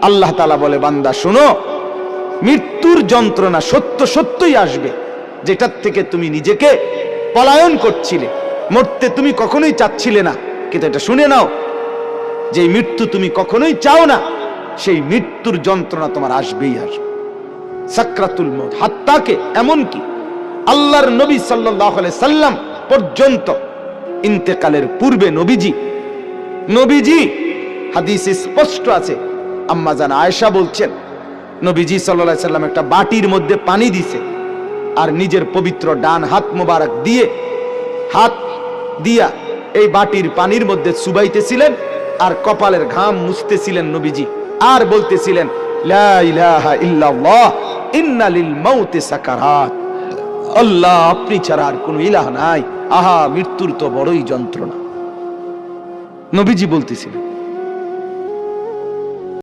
আল্লাহ তাআলা বলে, বান্দা শোনো, মৃত্যুর যন্ত্রণা সত্য সত্যই আসবে, যেটার থেকে তুমি নিজেকে পলায়ন করছিলে। মরতে তুমি কখনোই চাচ্ছিলে না, কিন্তু এটা শুনে নাও, যে মৃত্যু তুমি কখনোই চাও না, সেই মৃত্যুর যন্ত্রণা তোমার আসবেই আসবে। সাকরাতুল মউত, হাত্তাকে এমনকি আল্লাহর নবী সাল্লাল্লাহু আলাইহি সাল্লাম পর্যন্ত ইন্তেকালের পূর্বে নবীজি হাদিসে স্পষ্ট আছে, আম্মা জান আয়েশা বলছেন, নবীজি সাল্লাল্লাহু আলাইহি সাল্লাম একটা বাটির মধ্যে পানি দিছে, আর নিজের পবিত্র ডান হাত মোবারক দিয়ে হাত দিয়া এই বাটির পানির মধ্যে চুবাইতেছিলেন, আর কপালের ঘাম মুছতেছিলেন নবীজি, আর বলতেছিলেন, লা ইলাহা ইল্লাল্লাহ ইন্না লিল মাউতি সাকারাত। আল্লাহ, আপনি ছাড়া আর কোনো ইলাহ নাই, আহা মৃত্যুর তো বড়ই যন্ত্রণা। নবীজি বলতেছিলেন।